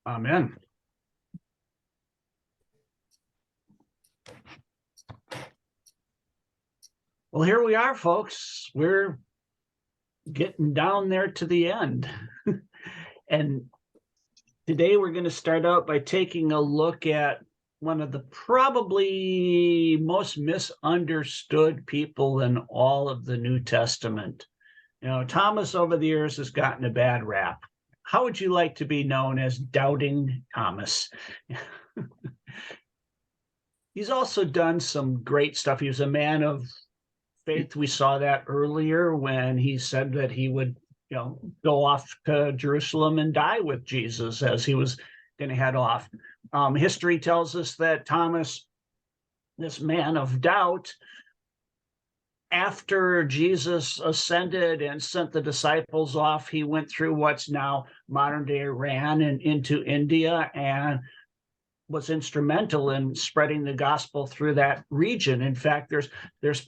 Amen. Well, here we are, folks. We're getting down there to the end. And today we're going to start out by taking a look at one of the probably most misunderstood people in all of the New Testament. You know, Thomas over the years has gotten a bad rap. How would you like to be known as Doubting Thomas? He's also done some great stuff. He was a man of faith. We saw that earlier when he said that he would, go off to Jerusalem and die with Jesus as he was going to head off. History tells us that Thomas, this man of doubt, after Jesus ascended and sent the disciples off, he went through what's now modern-day Iran and into India and was instrumental in spreading the gospel through that region. In fact, there's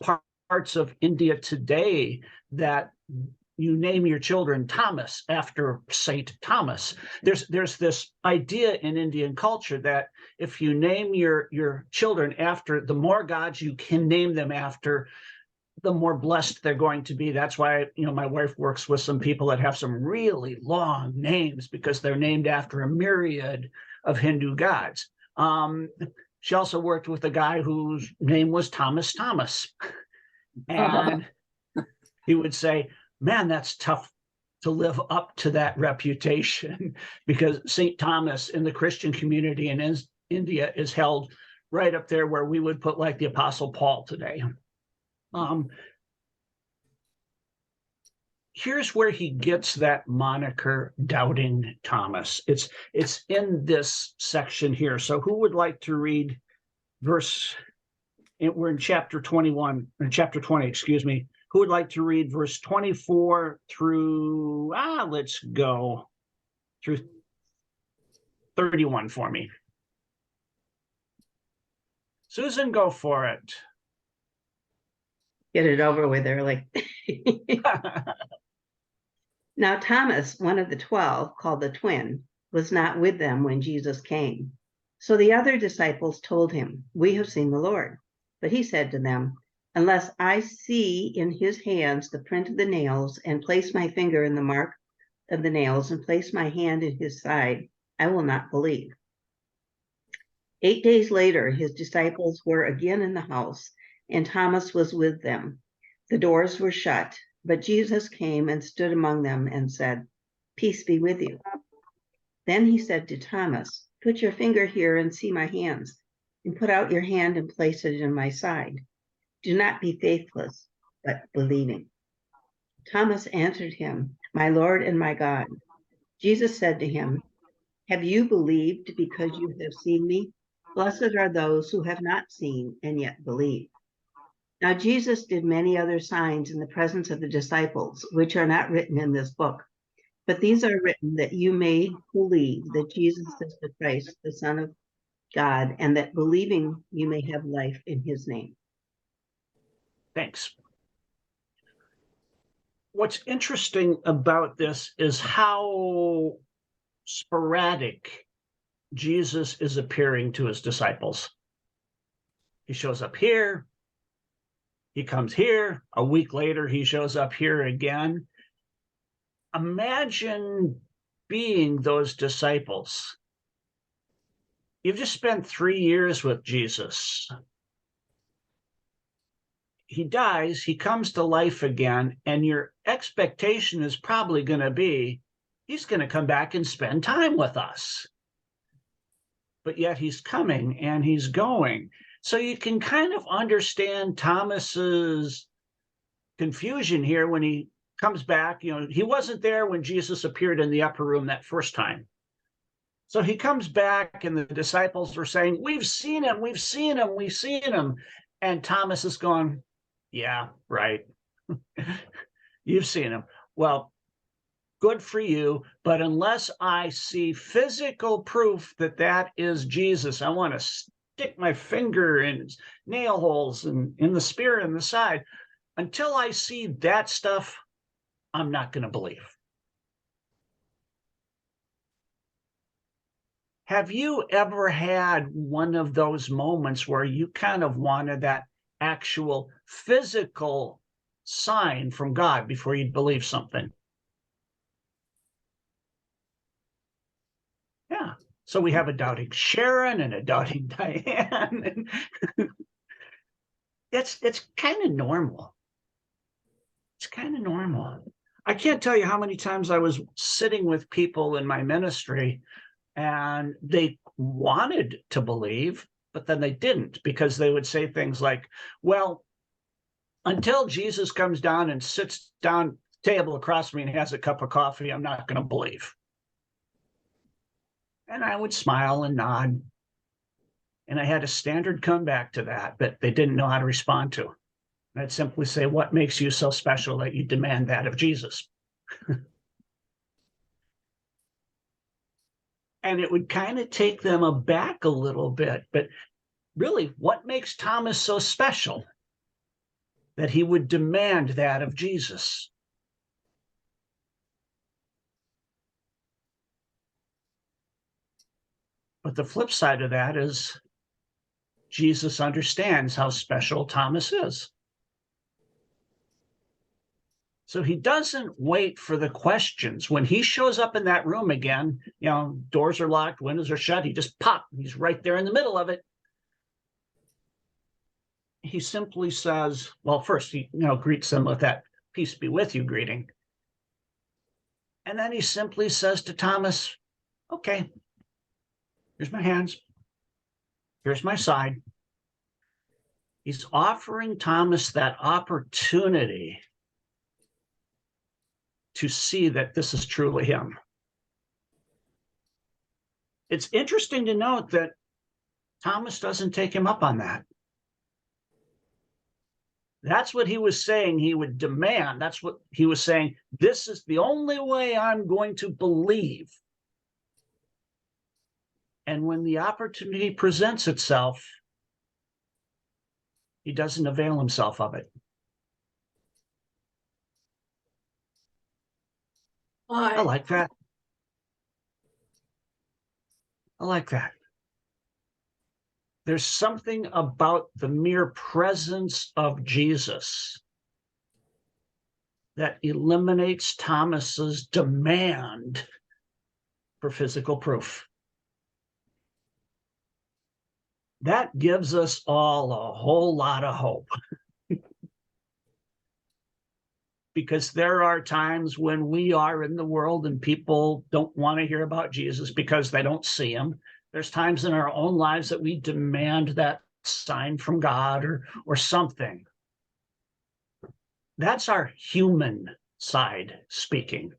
parts of India today that you name your children Thomas after Saint Thomas. There's this idea in Indian culture that if you name your children after, the more gods you can name them after, the more blessed they're going to be. That's why, my wife works with some people that have some really long names because they're named after a myriad of Hindu gods. She also worked with a guy whose name was Thomas. And he would say, man, that's tough to live up to that reputation, because St. Thomas in the Christian community in India is held right up there where we would put like the Apostle Paul today. Here's where he gets that moniker, Doubting Thomas. It's in this section here. So who would like to read we're in chapter 21, or chapter 20, excuse me. Who would like to read verse 24 through, let's go through 31 for me. Susan, go for it. Get it over with early. Now Thomas, one of the 12, called the twin, was not with them when Jesus came. So the other disciples told him, "We have seen the Lord." But he said to them, "Unless I see in his hands the print of the nails, and place my finger in the mark of the nails, and place my hand in his side, I will not believe." 8 days later, his disciples were again in the house, and Thomas was with them. The doors were shut, but Jesus came and stood among them and said, "Peace be with you." Then he said to Thomas, "Put your finger here and see my hands, and put out your hand and place it in my side. Do not be faithless, but believing." Thomas answered him, "My Lord and my God." Jesus said to him, "Have you believed because you have seen me? Blessed are those who have not seen and yet believe." Now Jesus did many other signs in the presence of the disciples, which are not written in this book. But these are written that you may believe that Jesus is the Christ, the Son of God, and that believing you may have life in his name. Thanks. What's interesting about this is how sporadic Jesus is appearing to his disciples. He shows up here, he comes here, a week later he shows up here again. Imagine being those disciples. You've just spent 3 years with Jesus. He dies, he comes to life again, and your expectation is probably going to be, he's going to come back and spend time with us. But yet he's coming and he's going. So you can kind of understand Thomas's confusion here when he comes back. He wasn't there when Jesus appeared in the upper room that first time. So he comes back and the disciples are saying, "We've seen him, we've seen him, we've seen him." And Thomas is going, "Yeah, right. You've seen him. Well, good for you, but unless I see physical proof that that is Jesus, I want to stick my finger in his nail holes and in the spear in the side. Until I see that stuff, I'm not going to believe." Have you ever had one of those moments where you kind of wanted that actual physical sign from God before you believe something? Yeah. So we have a doubting Sharon and a doubting Diane. It's kind of normal. It's kind of normal. I can't tell you how many times I was sitting with people in my ministry and they wanted to believe, but then they didn't, because they would say things like, well, until Jesus comes down and sits down at the table across from me and has a cup of coffee, I'm not going to believe. And I would smile and nod. And I had a standard comeback to that they didn't know how to respond to. And I'd simply say, what makes you so special that you demand that of Jesus? And it would kind of take them aback a little bit. But really, what makes Thomas so special that he would demand that of Jesus? But the flip side of that is Jesus understands how special Thomas is. So he doesn't wait for the questions. When he shows up in that room again, doors are locked, windows are shut, he just he's right there in the middle of it. He simply says, well, first he greets them with that peace be with you greeting. And then he simply says to Thomas, okay, here's my hands, here's my side. He's offering Thomas that opportunity to see that this is truly him. It's interesting to note that Thomas doesn't take him up on that. That's what he was saying he would demand. That's what he was saying. This is the only way I'm going to believe. And when the opportunity presents itself, he doesn't avail himself of it. I like that. I like that. There's something about the mere presence of Jesus that eliminates Thomas's demand for physical proof. That gives us all a whole lot of hope. Because there are times when we are in the world and people don't want to hear about Jesus because they don't see him. There's times in our own lives that we demand that sign from God or something. That's our human side speaking.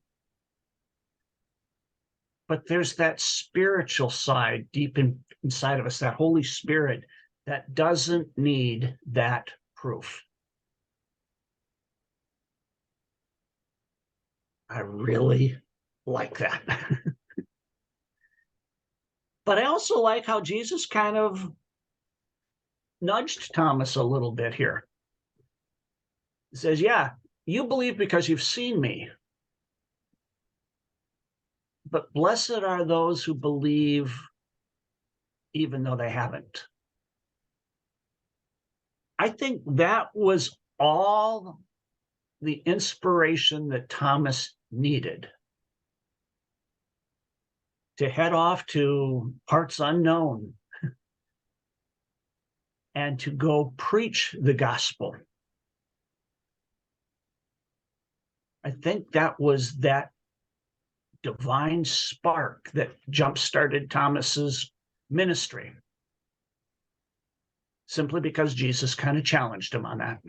But there's that spiritual side deep inside of us, that Holy Spirit that doesn't need that proof. I really like that. But I also like how Jesus kind of nudged Thomas a little bit here. He says, yeah, you believe because you've seen me. But blessed are those who believe even though they haven't. I think that was all the inspiration that Thomas needed to head off to parts unknown and to go preach the gospel. I think that was that divine spark that jump-started Thomas's ministry, simply because Jesus kind of challenged him on that.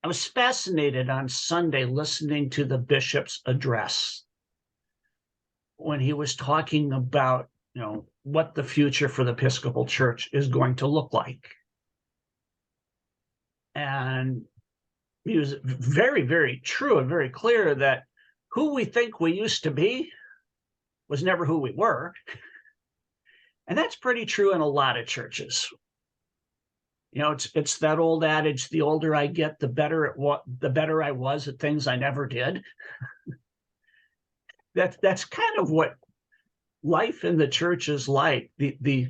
I was fascinated on Sunday listening to the bishop's address when he was talking about, what the future for the Episcopal Church is going to look like. And he was very, very true and very clear that who we think we used to be was never who we were. And that's pretty true in a lot of churches. It's that old adage, the older I get, the better I was at things I never did. That's kind of what life in the church is like. The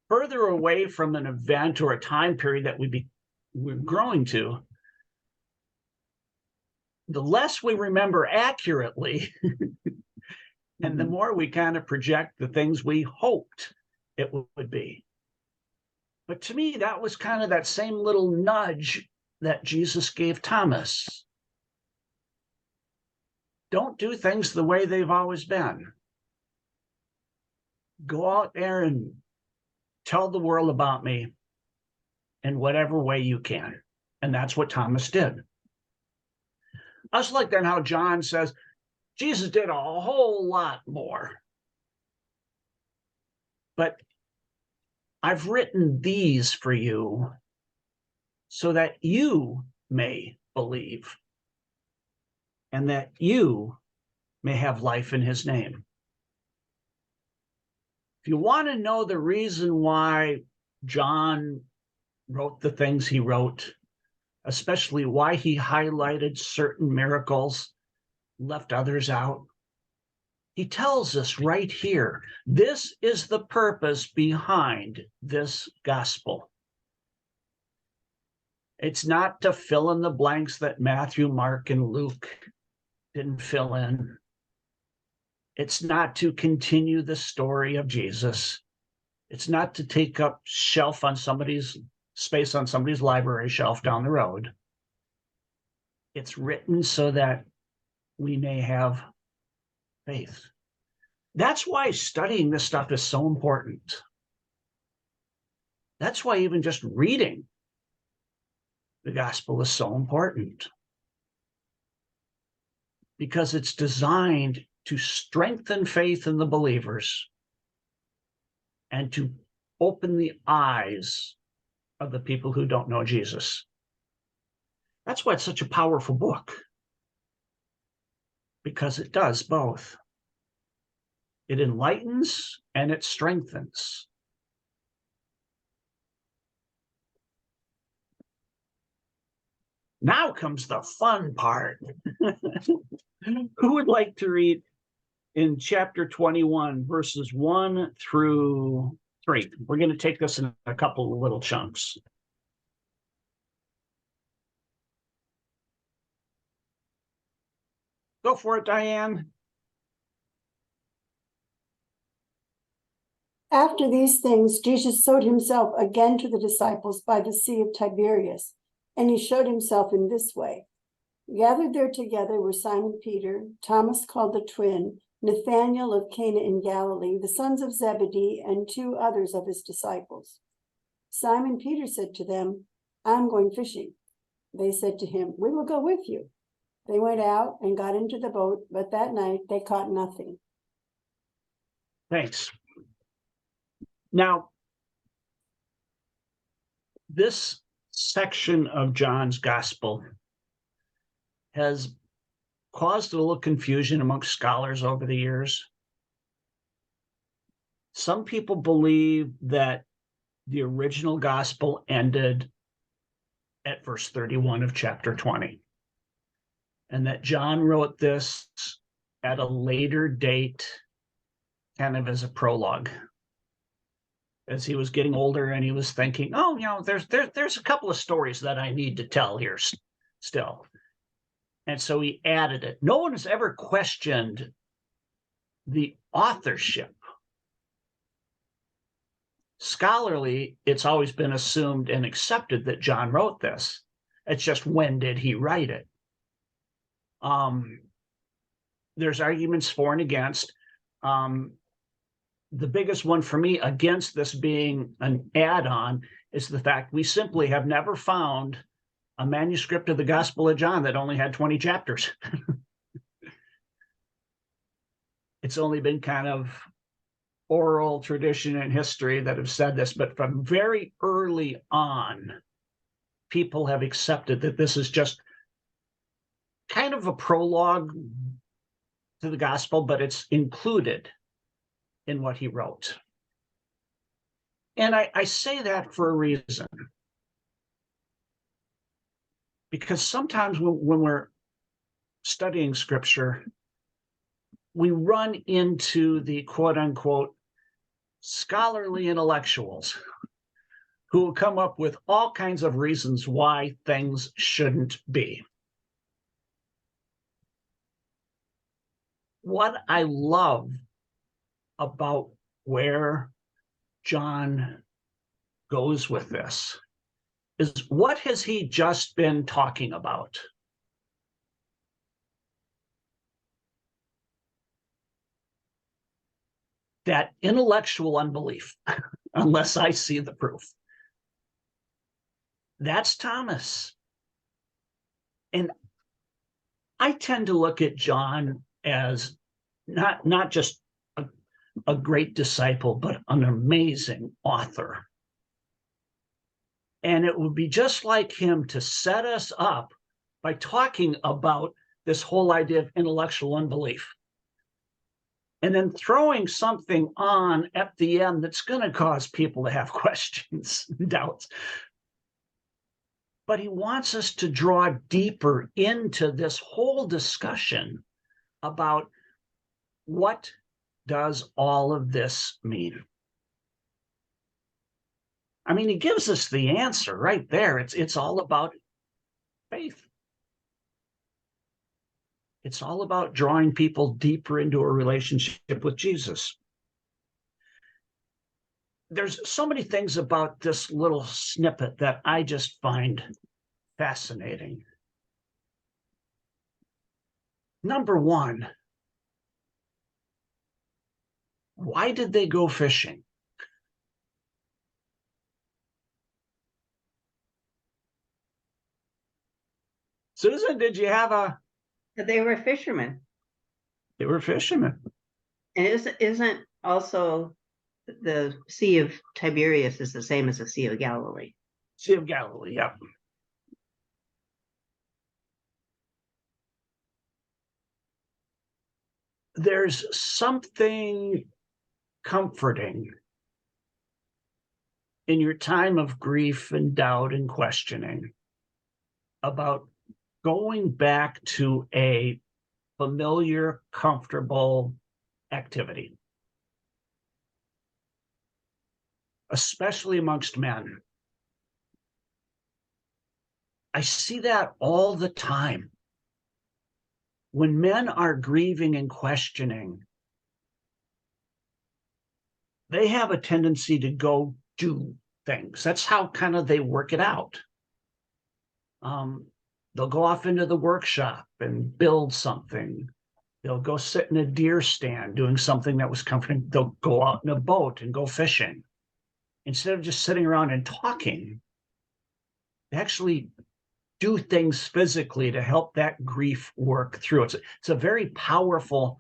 further away from an event or a time period that we're growing to, the less we remember accurately, and the more we kind of project the things we hoped it would be. But to me, that was kind of that same little nudge that Jesus gave Thomas. Don't do things the way they've always been. Go out there and tell the world about me in whatever way you can. And that's what Thomas did. I just like that how John says Jesus did a whole lot more. But I've written these for you so that you may believe and that you may have life in his name. If you want to know the reason why John wrote the things he wrote, especially why he highlighted certain miracles, left others out, he tells us right here, this is the purpose behind this gospel. It's not to fill in the blanks that Matthew, Mark, and Luke didn't fill in. It's not to continue the story of Jesus. It's not to take up space on somebody's library shelf down the road. It's written so that we may have faith. That's why studying this stuff is so important. That's why even just reading the gospel is so important. Because it's designed to strengthen faith in the believers and to open the eyes of the people who don't know Jesus. That's why it's such a powerful book, because it does both. It enlightens and it strengthens. Now comes the fun part. Who would like to read in chapter 21, verses 1 through 3? We're going to take this in a couple of little chunks. Go for it, Diane. After these things, Jesus showed himself again to the disciples by the Sea of Tiberias, and he showed himself in this way. Gathered there together were Simon Peter, Thomas called the twin, Nathanael of Cana in Galilee, the sons of Zebedee, and 2 others of his disciples. Simon Peter said to them, "I'm going fishing." They said to him, "We will go with you." They went out and got into the boat, but that night they caught nothing. Thanks. Now, this section of John's gospel has caused a little confusion amongst scholars over the years. Some people believe that the original gospel ended at verse 31 of chapter 20, and that John wrote this at a later date, kind of as a prologue, as he was getting older and he was thinking, oh, there's a couple of stories that I need to tell here still. And so he added it. No one has ever questioned the authorship. Scholarly, it's always been assumed and accepted that John wrote this. It's just, when did he write it? There's arguments for and against. The biggest one for me against this being an add-on is the fact we simply have never found a manuscript of the Gospel of John that only had 20 chapters. It's only been kind of oral tradition and history that have said this, but from very early on, people have accepted that this is just kind of a prologue to the gospel, but it's included in what he wrote. And I say that for a reason. Because sometimes when we're studying scripture, we run into the quote unquote scholarly intellectuals who will come up with all kinds of reasons why things shouldn't be. What I love about where John goes with this is, what has he just been talking about? That intellectual unbelief, unless I see the proof. That's Thomas. And I tend to look at John as not just a great disciple, but an amazing author. And it would be just like him to set us up by talking about this whole idea of intellectual unbelief, and then throwing something on at the end that's going to cause people to have questions and doubts. But he wants us to draw deeper into this whole discussion about what does all of this mean. I mean, he gives us the answer right there. It's all about faith. It's all about drawing people deeper into a relationship with Jesus. There's so many things about this little snippet that I just find fascinating. Number one, why did they go fishing? Susan, did you have a... They were fishermen. They were fishermen. And isn't also the Sea of Tiberias is the same as the Sea of Galilee? Sea of Galilee, yeah. There's something comforting in your time of grief and doubt and questioning about going back to a familiar, comfortable activity, especially amongst men. I see that all the time. When men are grieving and questioning, they have a tendency to go do things. That's how kind of they work it out. They'll go off into the workshop and build something. They'll go sit in a deer stand doing something that was comforting. They'll go out in a boat and go fishing. Instead of just sitting around and talking, they actually do things physically to help that grief work through. It's a very powerful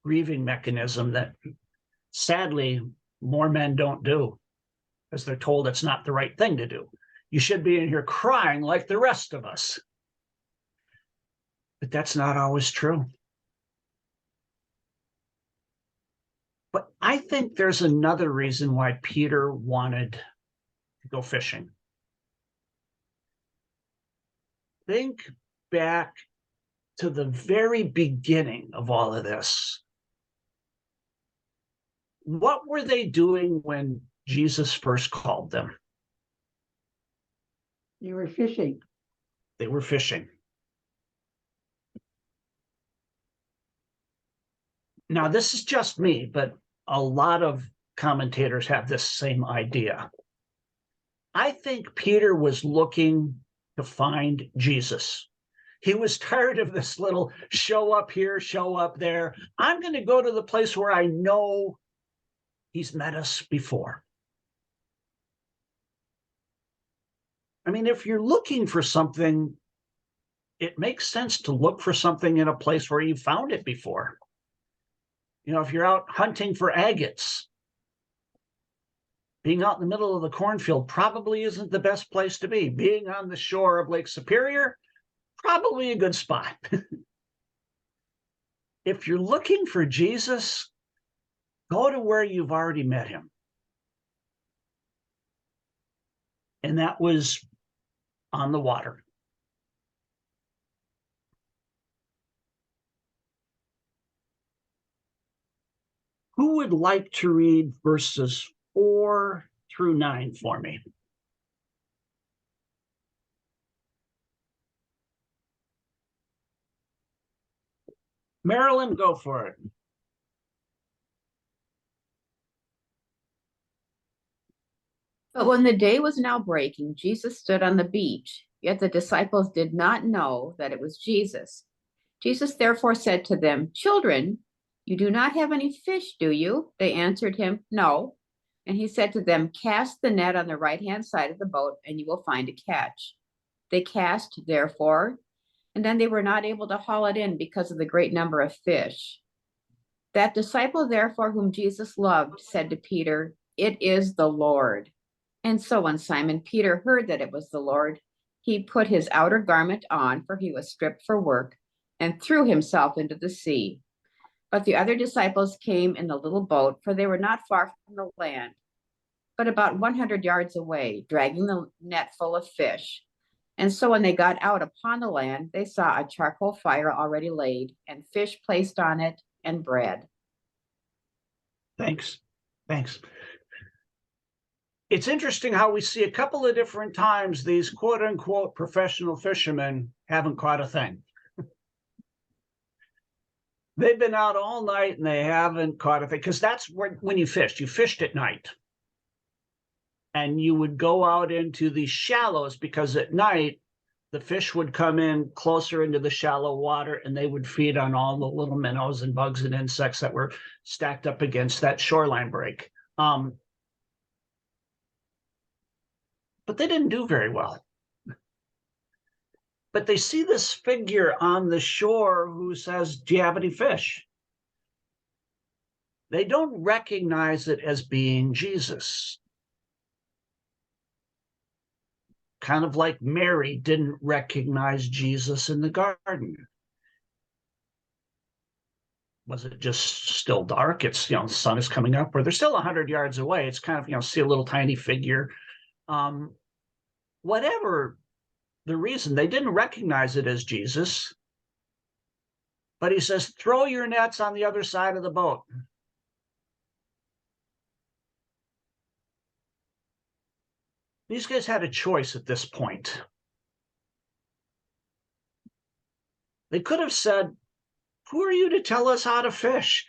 grieving mechanism that sadly more men don't do, because they're told it's not the right thing to do. You should be in here crying like the rest of us. But that's not always true. But I think there's another reason why Peter wanted to go fishing. Think back to the very beginning of all of this. What were they doing when Jesus first called them? They were fishing. They were fishing. Now, this is just me, but a lot of commentators have this same idea. I think Peter was looking to find Jesus. He was tired of this little show up here, show up there. I'm going to go to the place where I know he's met us before. I mean, if you're looking for something, it makes sense to look for something in a place where you found it before. You know, if you're out hunting for agates, being out in the middle of the cornfield probably isn't the best place to be. Being on the shore of Lake Superior, probably a good spot. If you're looking for Jesus, go to where you've already met him. And that was on the water. Who would like to read verses 4 through 9 for me? Marilyn, go for it. But when the day was now breaking, Jesus stood on the beach, yet the disciples did not know that it was Jesus. Jesus therefore said to them, "Children, you do not have any fish, do you?" They answered him, "No." And he said to them, "Cast the net on the right-hand side of the boat, and you will find a catch." They cast, therefore, and then they were not able to haul it in because of the great number of fish. That disciple, therefore, whom Jesus loved, said to Peter, "It is the Lord." And so when Simon Peter heard that it was the Lord, he put his outer garment on, for he was stripped for work, and threw himself into the sea. But the other disciples came in the little boat, for they were not far from the land, but about 100 yards away, dragging the net full of fish. And so when they got out upon the land, they saw a charcoal fire already laid, and fish placed on it, and bread. Thanks. It's interesting how we see a couple of different times these quote unquote professional fishermen haven't caught a thing. They've been out all night and they haven't caught a thing, because that's when you fished at night. And you would go out into the shallows, because at night the fish would come in closer into the shallow water and they would feed on all the little minnows and bugs and insects that were stacked up against that shoreline break. But they didn't do very well. But they see this figure on the shore who says, "Do you have any fish?" They don't recognize it as being Jesus. Kind of like Mary didn't recognize Jesus in the garden. Was it just still dark? It's, the sun is coming up, or they're still 100 yards away. It's kind of, see a little tiny figure. Whatever the reason, they didn't recognize it as Jesus. But he says, "Throw your nets on the other side of the boat." These guys had a choice at this point. They could have said, "Who are you to tell us how to fish?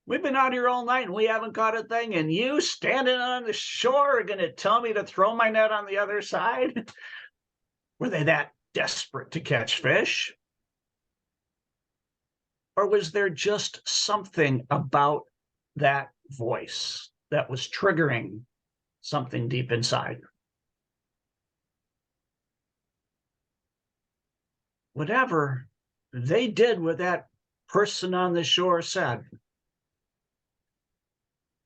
We've been out here all night and we haven't caught a thing, and you standing on the shore are going to tell me to throw my net on the other side?" Were they that desperate to catch fish? Or was there just something about that voice that was triggering something deep inside? Whatever they did what that person on the shore said,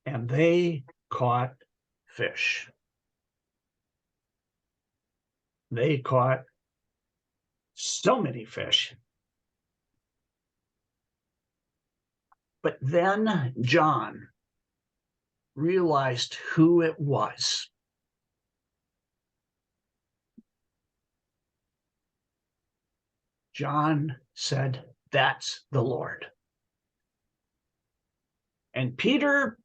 and they caught fish. They caught so many fish. But then John realized who it was. John said, "That's the Lord." And Peter,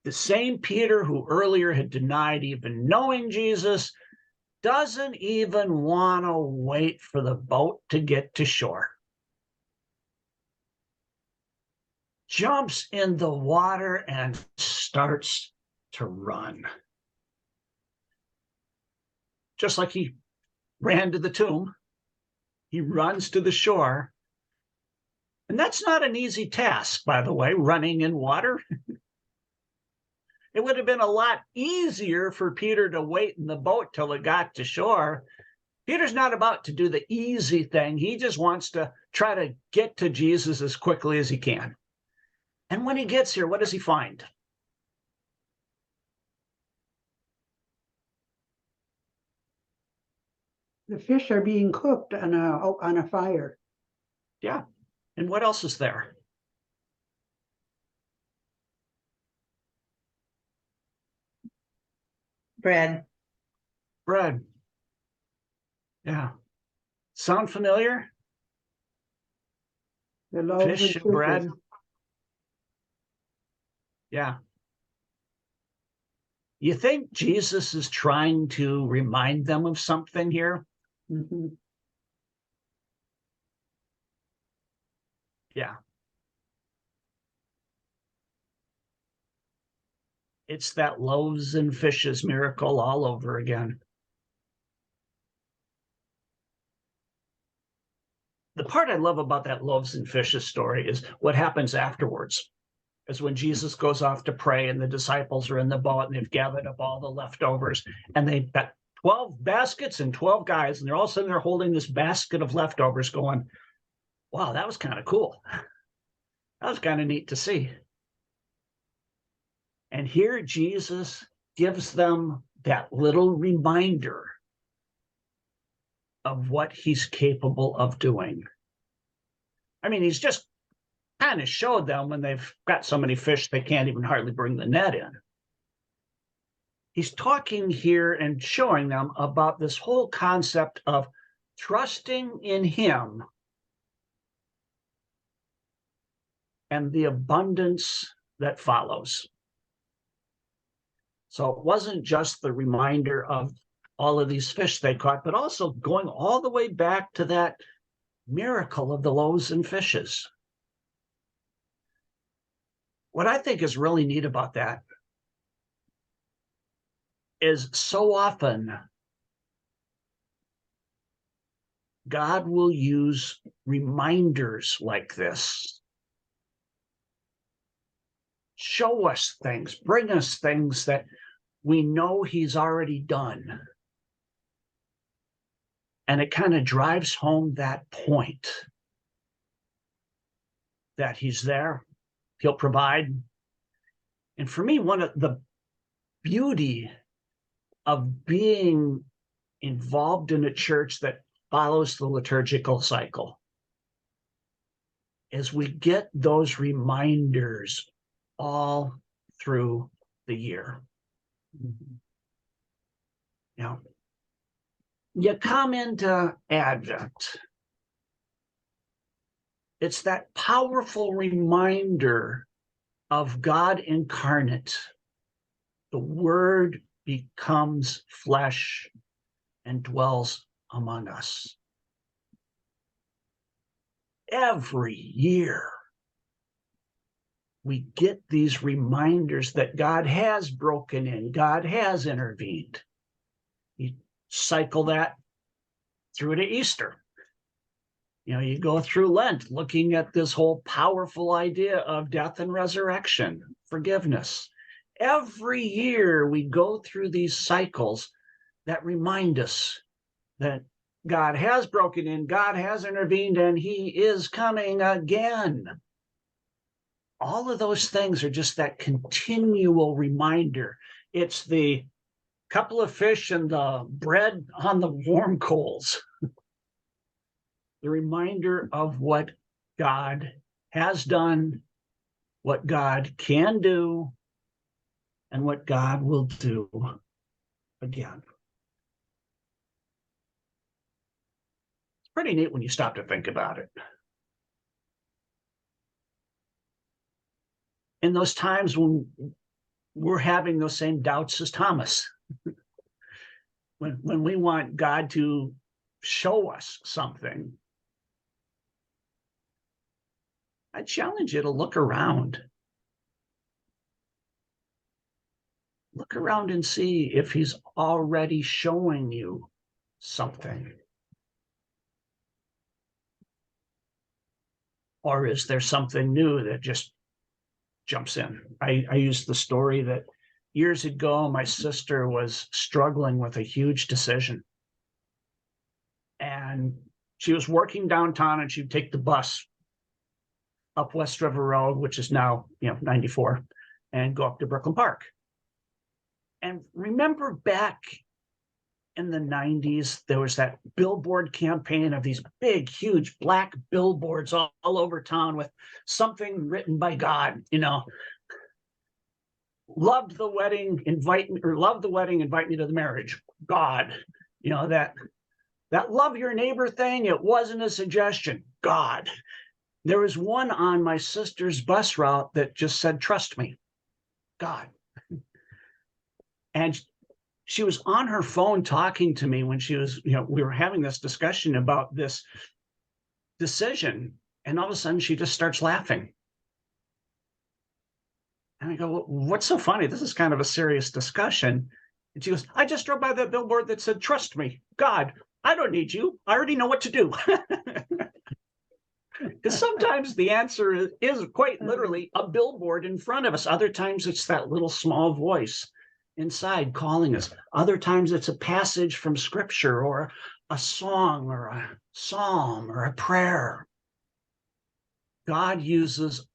the same Peter who earlier had denied even knowing Jesus, doesn't even want to wait for the boat to get to shore. Jumps in the water and starts to run. Just like he ran to the tomb, he runs to the shore. And that's not an easy task, by the way, running in water. It would have been a lot easier for Peter to wait in the boat till it got to shore. Peter's not about to do the easy thing. He just wants to try to get to Jesus as quickly as he can. And when he gets here, what does he find? The fish are being cooked on a fire. Yeah. And what else is there? Bread. Bread. Yeah. Sound familiar? The loaves Fish and and bread. fishes. Yeah. You think Jesus is trying to remind them of something here? Mhm. Yeah. It's that loaves and fishes miracle all over again. The part I love about that loaves and fishes story is what happens afterwards. Is when Jesus goes off to pray and the disciples are in the boat and they've gathered up all the leftovers and they've got 12 baskets and 12 guys, and they're all sitting there holding this basket of leftovers going, wow, that was kind of cool. That was kind of neat to see. And here Jesus gives them that little reminder of what he's capable of doing. I mean, he's just kind of showed them when they've got so many fish they can't even hardly bring the net in. He's talking here and showing them about this whole concept of trusting in him and the abundance that follows. So it wasn't just the reminder of all of these fish they caught, but also going all the way back to that miracle of the loaves and fishes. What I think is really neat about that is so often God will use reminders like this. Show us things, bring us things that we know he's already done. And it kind of drives home that point that he's there, he'll provide. And for me, one of the beauty of being involved in a church that follows the liturgical cycle is we get those reminders all through the year. Now, you come into Advent. It's that powerful reminder of God incarnate. The Word becomes flesh and dwells among us. Every year, we get these reminders that God has broken in, God has intervened. You cycle that through to Easter. You know, you go through Lent looking at this whole powerful idea of death and resurrection, forgiveness. Every year we go through these cycles that remind us that God has broken in, God has intervened, and he is coming again. All of those things are just that continual reminder. It's the couple of fish and the bread on the warm coals. The reminder of what God has done, what God can do, and what God will do again. It's pretty neat when you stop to think about it. In those times when we're having those same doubts as Thomas, when we want God to show us something, I challenge you to look around. Look around and see if he's already showing you something. Or is there something new that just jumps in? I used the story that years ago, my sister was struggling with a huge decision. And she was working downtown and she'd take the bus up West River Road, which is now, 94, and go up to Brooklyn Park. And remember back in the 90s, there was that billboard campaign of these big, huge black billboards all over town with something written by God, loved the wedding, invite me, or love the wedding, invite me to the marriage. God, that love your neighbor thing, it wasn't a suggestion. God. There was one on my sister's bus route that just said, trust me. God. And she was on her phone talking to me when she was, we were having this discussion about this decision. And all of a sudden she just starts laughing. And I go, well, what's so funny? This is kind of a serious discussion. And she goes, I just drove by that billboard that said, trust me, God, I don't need you. I already know what to do. Because sometimes the answer is quite literally a billboard in front of us. Other times it's that little small voice inside calling us. Other times it's a passage from scripture or a song or a psalm or a prayer. God uses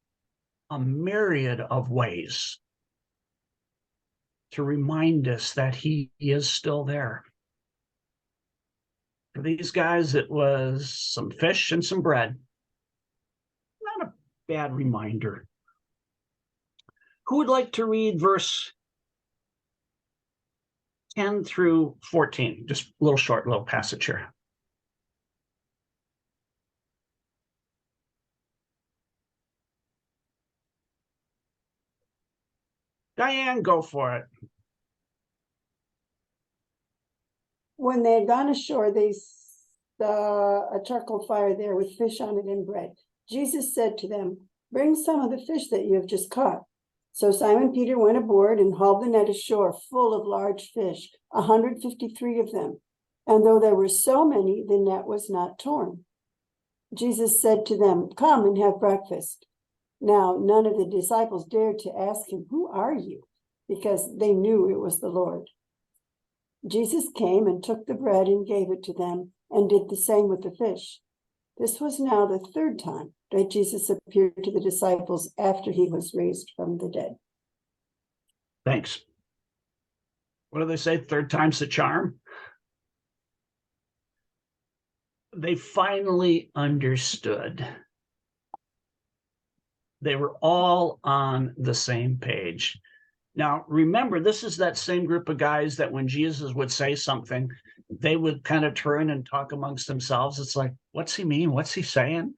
a myriad of ways to remind us that he is still there. For these guys, it was some fish and some bread. Not a bad reminder. Who would like to read verse 10 through 14? Just a little short, little passage here. Diane, go for it. When they had gone ashore, they saw a charcoal fire there with fish on it and bread. Jesus said to them, bring some of the fish that you have just caught. So Simon Peter went aboard and hauled the net ashore full of large fish, 153 of them. And though there were so many, the net was not torn. Jesus said to them, come and have breakfast. Now, none of the disciples dared to ask him, who are you? Because they knew it was the Lord. Jesus came and took the bread and gave it to them, and did the same with the fish. This was now the third time that Jesus appeared to the disciples after he was raised from the dead. Thanks. What do they say? Third time's the charm. They finally understood. They were all on the same page. Now, remember, this is that same group of guys that when Jesus would say something, they would kind of turn and talk amongst themselves. It's like, what's he mean? What's he saying?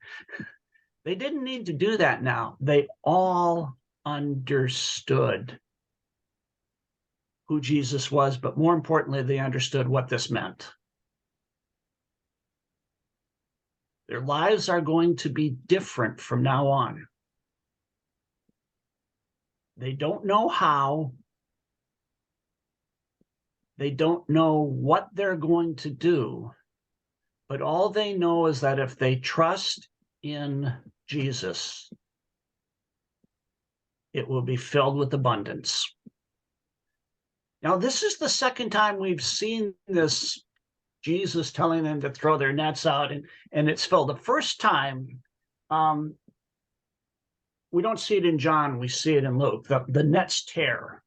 They didn't need to do that now. They all understood who Jesus was, but more importantly, they understood what this meant. Their lives are going to be different from now on. They don't know how. They don't know what they're going to do, but all they know is that if they trust in Jesus, it will be filled with abundance. Now, this is the second time we've seen this, Jesus telling them to throw their nets out, and it's filled. The first time, we don't see it in John, we see it in Luke. The nets tear.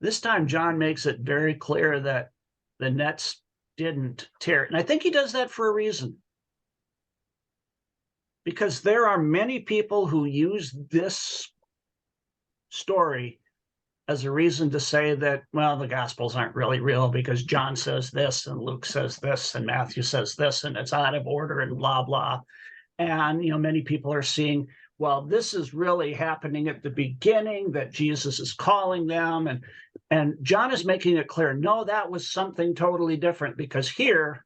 This time, John makes it very clear that the nets didn't tear. And I think he does that for a reason. Because there are many people who use this story as a reason to say that, well, the Gospels aren't really real because John says this and Luke says this and Matthew says this and it's out of order and blah, blah. And, many people are seeing, well, this is really happening at the beginning, that Jesus is calling them. And John is making it clear, no, that was something totally different, because here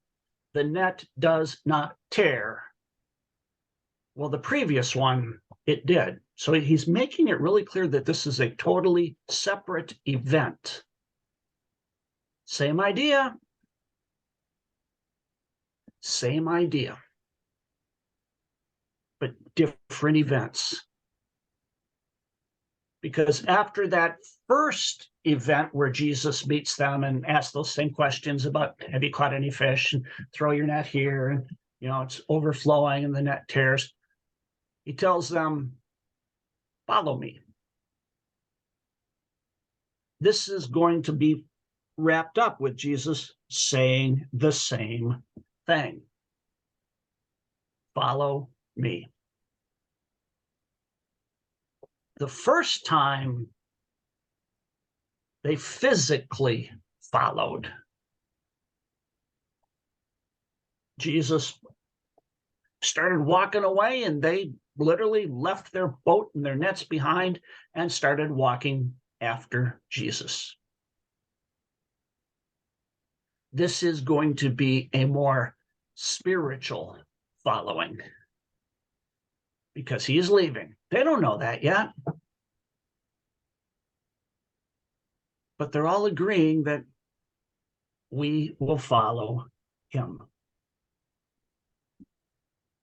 the net does not tear. Well, the previous one, it did. So he's making it really clear that this is a totally separate event. Same idea. Same idea. But different events. Because after that first event where Jesus meets them and asks those same questions about, have you caught any fish? And throw your net here. And, it's overflowing and the net tears. He tells them, follow me. This is going to be wrapped up with Jesus saying the same thing. Follow me. The first time, they physically followed. Jesus started walking away and they literally left their boat and their nets behind and started walking after Jesus. This is going to be a more spiritual following because he is leaving. They don't know that yet. But they're all agreeing that we will follow him.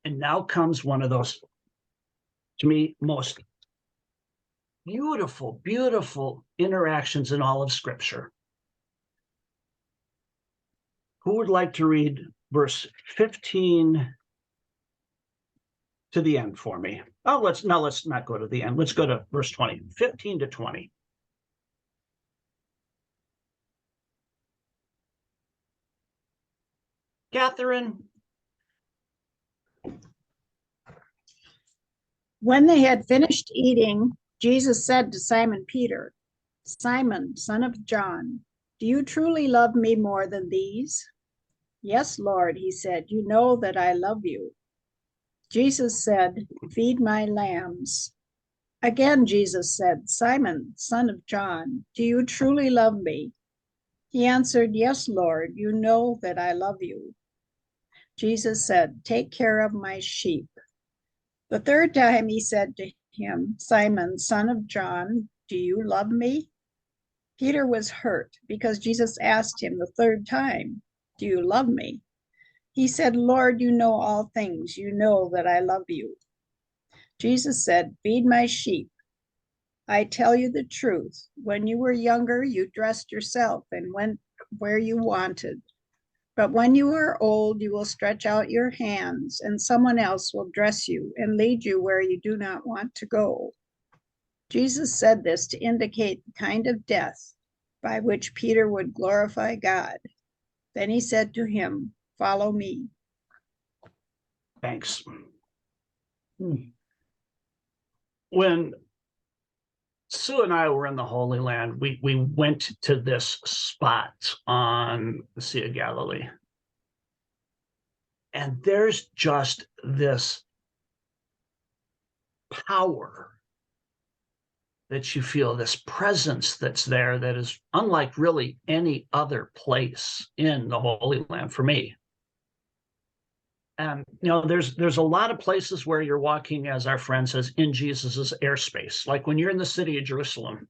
And now comes one of those, to me, most beautiful, beautiful interactions in all of Scripture. Who would like to read verse 15 to the end for me? Oh, let's not go to the end. Let's go to verse 20, 15 to 20. Catherine. When they had finished eating, Jesus said to Simon Peter, "Simon, son of John, do you truly love me more than these?" "Yes, Lord," he said, "you know that I love you." Jesus said, "Feed my lambs." Again, Jesus said, "Simon, son of John, do you truly love me?" He answered, "Yes, Lord, you know that I love you." Jesus said, "Take care of my sheep." The third time he said to him, "Simon, son of John, do you love me?" Peter was hurt because Jesus asked him the third time, "Do you love me?" He said, "Lord, you know all things. You know that I love you." Jesus said, "Feed my sheep. I tell you the truth. When you were younger, you dressed yourself and went where you wanted. But when you are old, you will stretch out your hands, and someone else will dress you and lead you where you do not want to go." Jesus said this to indicate the kind of death by which Peter would glorify God. Then he said to him, "Follow me." Thanks. When Sue and I were in the Holy Land, we went to this spot on the Sea of Galilee. And there's just this power that you feel, this presence that's there that is unlike really any other place in the Holy Land for me. And there's a lot of places where you're walking, as our friend says, in Jesus's airspace. Like when you're in the city of Jerusalem,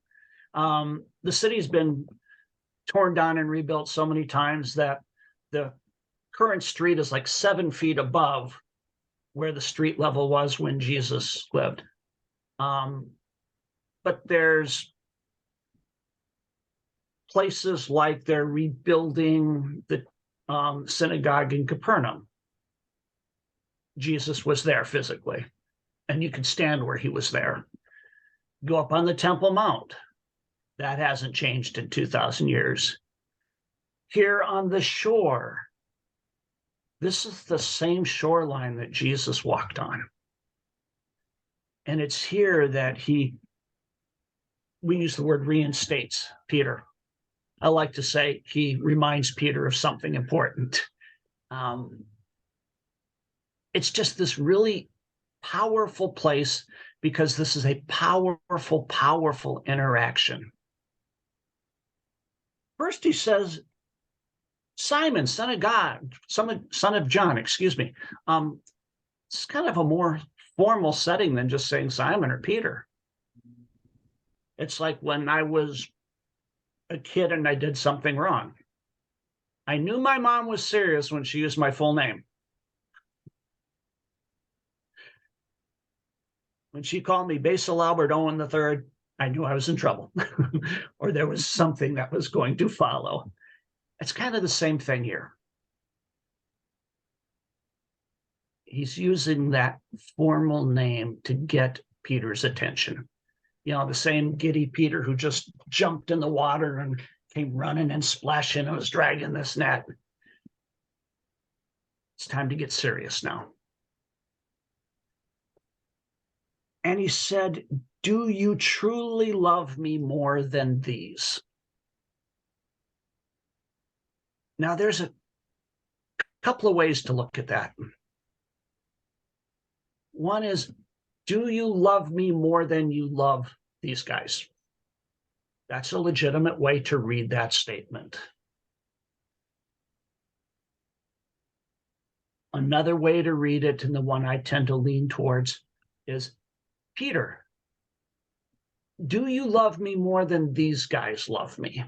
the city's been torn down and rebuilt so many times that the current street is like 7 feet above where the street level was when Jesus lived. But there's places like they're rebuilding the synagogue in Capernaum. Jesus was there physically, and you could stand where he was there. Go up on the Temple Mount. That hasn't changed in 2,000 years. Here on the shore, this is the same shoreline that Jesus walked on. And it's here that we use the word reinstates Peter. I like to say he reminds Peter of something important. It's just this really powerful place because this is a powerful, powerful interaction. First, he says, "Simon, son of God, son of John," excuse me. It's kind of a more formal setting than just saying Simon or Peter. It's like when I was a kid and I did something wrong. I knew my mom was serious when she used my full name. When she called me Basil Albert Owen III, I knew I was in trouble or there was something that was going to follow. It's kind of the same thing here. He's using that formal name to get Peter's attention. The same giddy Peter who just jumped in the water and came running and splashing and was dragging this net. It's time to get serious now. And he said, "Do you truly love me more than these?" Now, there's a couple of ways to look at that. One is, do you love me more than you love these guys? That's a legitimate way to read that statement. Another way to read it, and the one I tend to lean towards, is, Peter, do you love me more than these guys love me?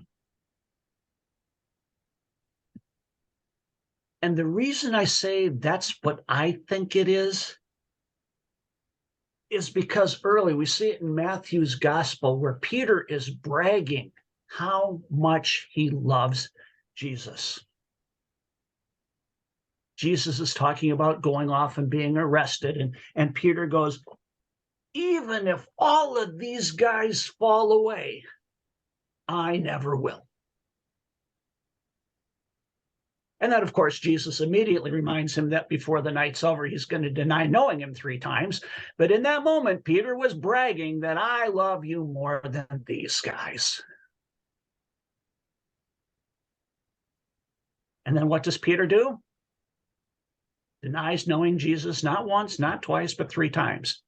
And the reason I say that's what I think it is because early we see it in Matthew's gospel where Peter is bragging how much he loves Jesus. Jesus is talking about going off and being arrested, and Peter goes, even if all of these guys fall away, I never will. And then, of course, Jesus immediately reminds him that before the night's over, he's going to deny knowing him 3 times. But in that moment, Peter was bragging that I love you more than these guys. And then what does Peter do? Denies knowing Jesus not once, not twice, but 3 times.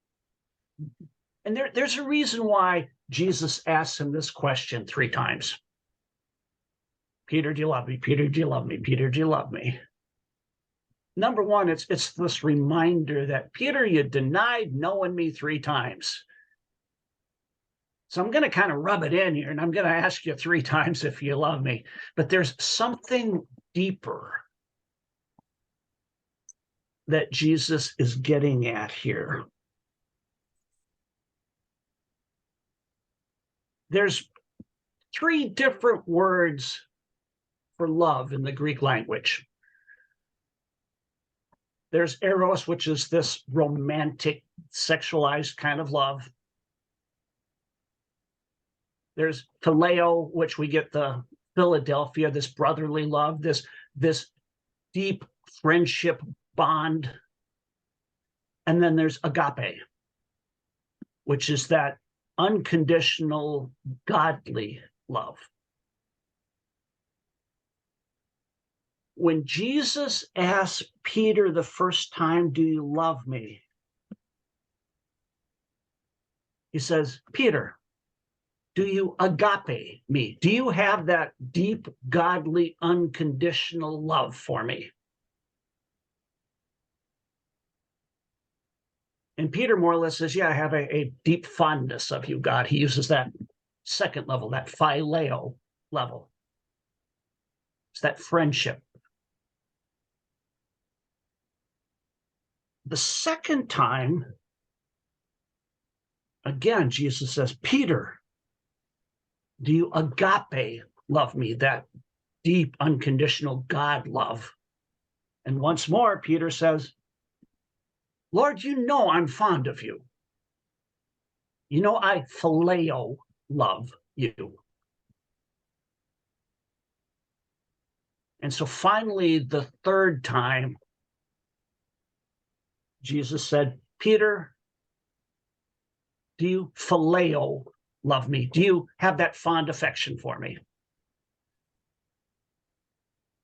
And there's a reason why Jesus asks him this question 3 times. Peter, do you love me? Peter, do you love me? Peter, do you love me? Number one, it's this reminder that, Peter, you denied knowing me 3 times. So I'm going to kind of rub it in here, and I'm going to ask you 3 times if you love me. But there's something deeper that Jesus is getting at here. There's 3 different words for love in the Greek language. There's eros, which is this romantic, sexualized kind of love. There's phileo, which we get the Philadelphia, this brotherly love, this deep friendship bond. And then there's agape, which is that unconditional, godly love. When Jesus asked Peter the first time, do you love me? He says, Peter, do you agape me? Do you have that deep, godly, unconditional love for me? And Peter more or less says, yeah, I have a deep fondness of you, God. He uses that second level, that phileo level. It's that friendship. The second time, again, Jesus says, Peter, do you agape love me, that deep, unconditional God love? And once more, Peter says, Lord, you know I'm fond of you. You know I phileo love you. And so finally, the third time, Jesus said, Peter, do you phileo love me? Do you have that fond affection for me?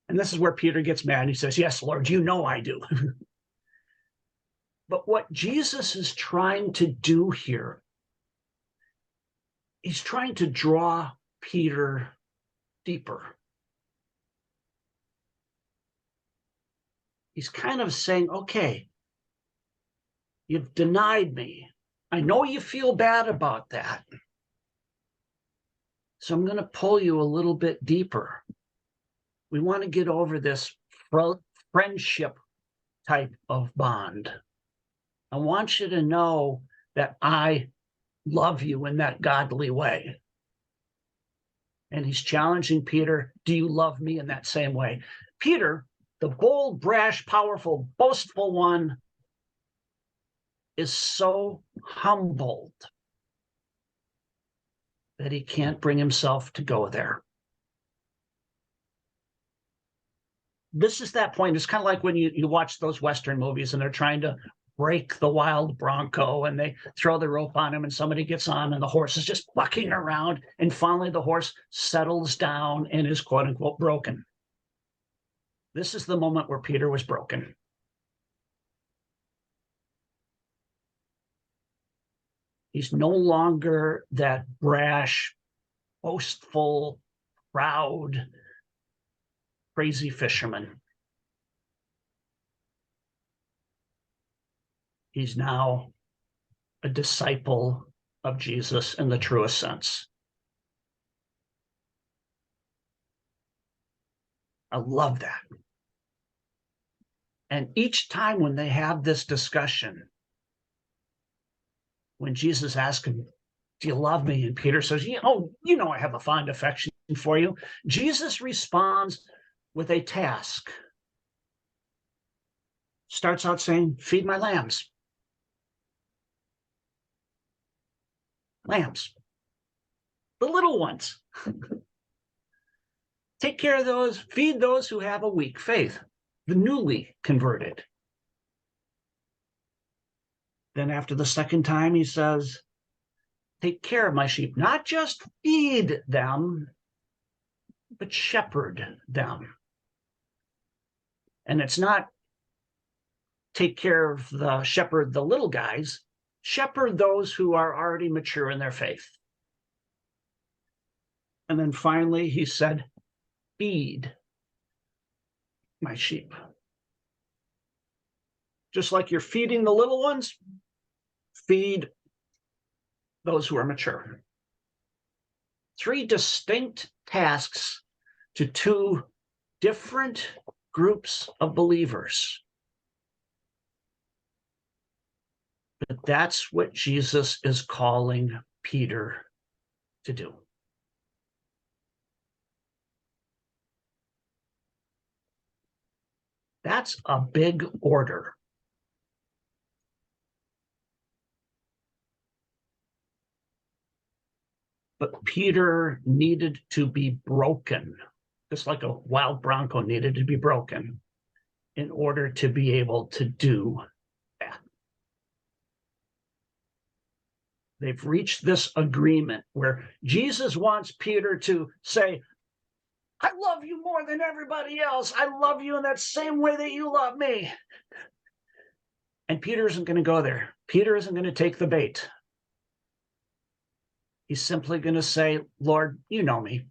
And this is where Peter gets mad. He says, yes, Lord, you know I do. But what Jesus is trying to do here, he's trying to draw Peter deeper. He's kind of saying, okay, you've denied me. I know you feel bad about that. So I'm going to pull you a little bit deeper. We want to get over this friendship type of bond. I want you to know that I love you in that godly way. And he's challenging Peter, do you love me in that same way? Peter, the bold, brash, powerful, boastful one, is so humbled that he can't bring himself to go there. This is that point. It's kind of like when you watch those Western movies and they're trying to break the wild bronco and they throw the rope on him and somebody gets on and the horse is just bucking around and finally the horse settles down and is quote unquote broken. This is the moment where Peter was broken. He's no longer that brash, boastful, proud, crazy fisherman. He's now a disciple of Jesus in the truest sense. I love that. And each time when they have this discussion, when Jesus asks him, do you love me? And Peter says, I have a fond affection for you. Jesus responds with a task. Starts out saying, feed my lambs. Lambs. The little ones. Take care of those, feed those who have a weak faith, the newly converted. Then after the second time, he says, take care of my sheep, not just feed them, but shepherd them. And it's not take care of shepherd the little guys, shepherd those who are already mature in their faith. And then finally, he said, feed my sheep. Just like you're feeding the little ones, feed those who are mature. 3 distinct tasks to 2 different groups of believers. But that's what Jesus is calling Peter to do. That's a big order. But Peter needed to be broken, just like a wild bronco needed to be broken in order to be able to do that. They've reached this agreement where Jesus wants Peter to say, I love you more than everybody else. I love you in that same way that you love me. And Peter isn't going to go there. Peter isn't going to take the bait. He's simply going to say, Lord, you know me.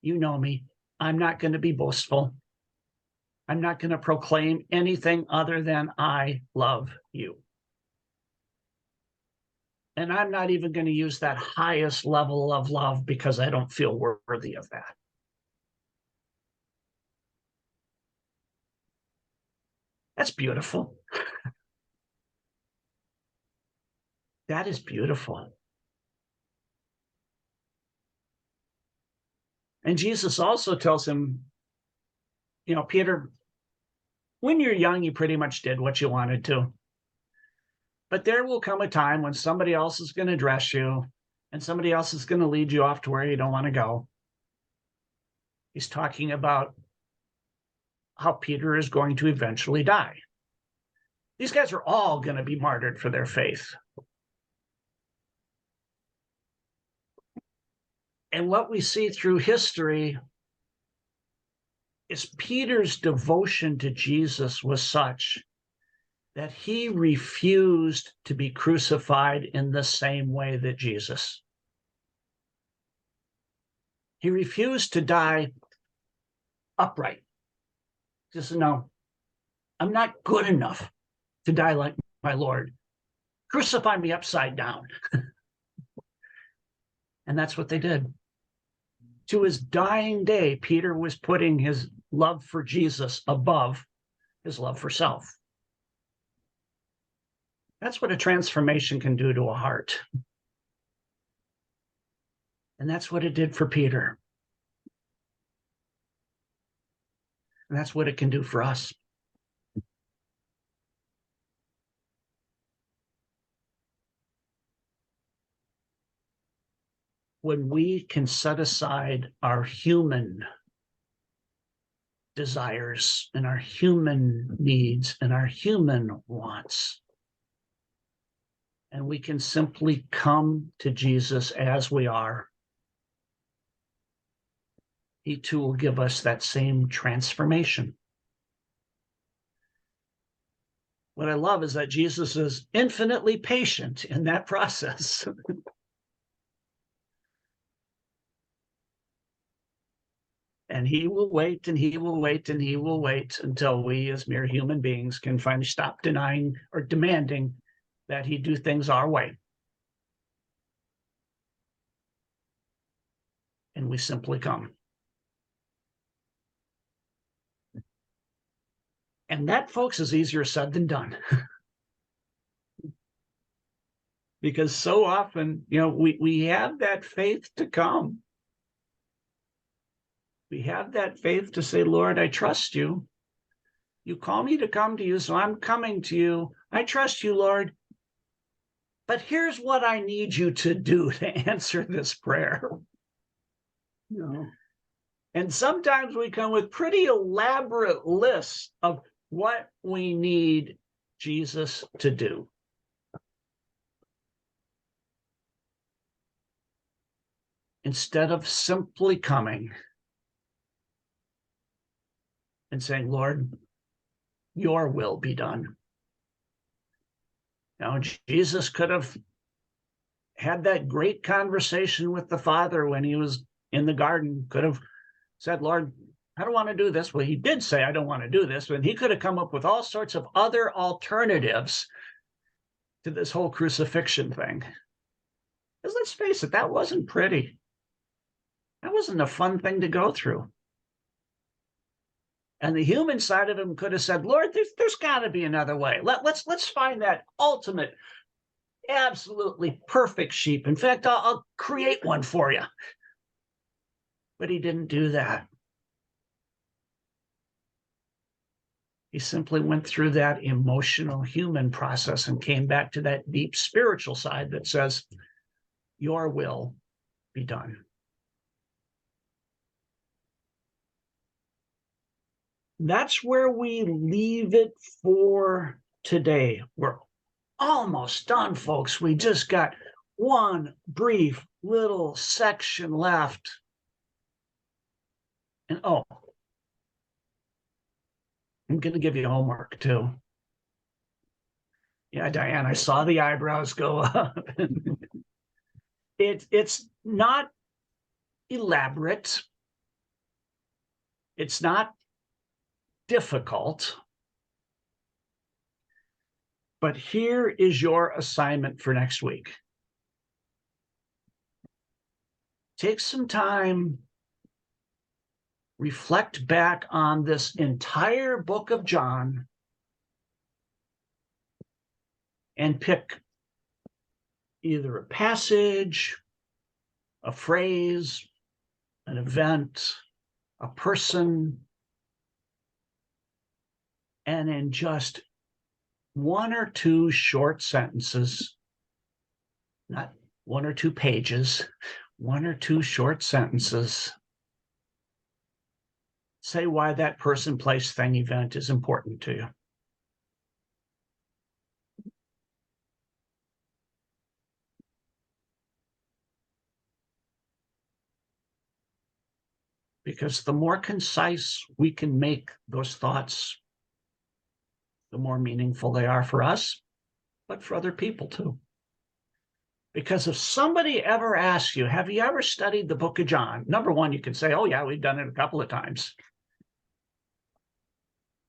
You know me. I'm not going to be boastful. I'm not going to proclaim anything other than I love you. And I'm not even going to use that highest level of love because I don't feel worthy of that. That's beautiful. That is beautiful. And Jesus also tells him, Peter, when you're young, you pretty much did what you wanted to. But there will come a time when somebody else is going to dress you and somebody else is going to lead you off to where you don't want to go. He's talking about how Peter is going to eventually die. These guys are all going to be martyred for their faith. And what we see through history is Peter's devotion to Jesus was such that he refused to be crucified in the same way that Jesus. He refused to die upright. Just no, I'm not good enough to die like my Lord. Crucify me upside down. And that's what they did. To his dying day, Peter was putting his love for Jesus above his love for self. That's what a transformation can do to a heart. And that's what it did for Peter. And that's what it can do for us. When we can set aside our human desires and our human needs and our human wants, and we can simply come to Jesus as we are, he too will give us that same transformation. what I love is that Jesus is infinitely patient in that process. And he will wait and he will wait and he will wait until we as mere human beings can finally stop denying or demanding that he do things our way. And we simply come. And that, folks, is easier said than done. Because so often, we have that faith to come. We have that faith to say, Lord, I trust you. You call me to come to you, so I'm coming to you. I trust you, Lord. But here's what I need you to do to answer this prayer. And sometimes we come with pretty elaborate lists of what we need Jesus to do. Instead of simply coming and saying, Lord, your will be done. Now, Jesus could have had that great conversation with the Father when he was in the garden, could have said, Lord, I don't want to do this. Well, he did say, I don't want to do this, but he could have come up with all sorts of other alternatives to this whole crucifixion thing. Because let's face it, that wasn't pretty. That wasn't a fun thing to go through. And the human side of him could have said, Lord, there's got to be another way. Let's find that ultimate, absolutely perfect sheep. In fact, I'll create one for you. But he didn't do that. He simply went through that emotional human process and came back to that deep spiritual side that says, your will be done. That's where we leave it for today. We're almost done, folks. We just got one brief little section left. And I'm going to give you homework too. Yeah, Diane, I saw the eyebrows go up. It's not elaborate. It's not difficult. But here is your assignment for next week. Take some time, reflect back on this entire book of John, and pick either a passage, a phrase, an event, a person, and in just one or two short sentences, not one or two pages, one or two short sentences, say why that person, place, thing, event is important to you. Because the more concise we can make those thoughts, the more meaningful they are for us, but for other people too. Because if somebody ever asks you, have you ever studied the book of John? Number one, you can say, oh yeah, we've done it a couple of times.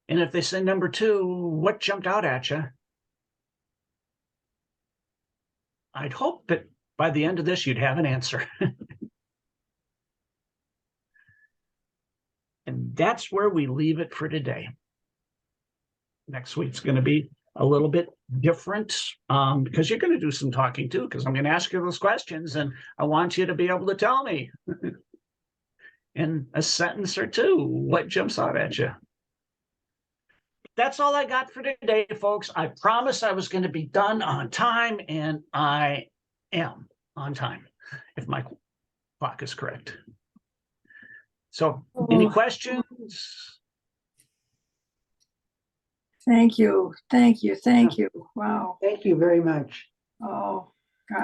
And if they say number two, what jumped out at you? I'd hope that by the end of this, you'd have an answer. And that's where we leave it for today. Next week's going to be a little bit different because you're going to do some talking too, because I'm going to ask you those questions and I want you to be able to tell me in a sentence or two what jumps out at you. That's all I got for today, folks. I promised I was going to be done on time, and I am on time, if my clock is correct. So, any questions? Thank you. Thank you. Thank you. Wow. Thank you very much. Oh,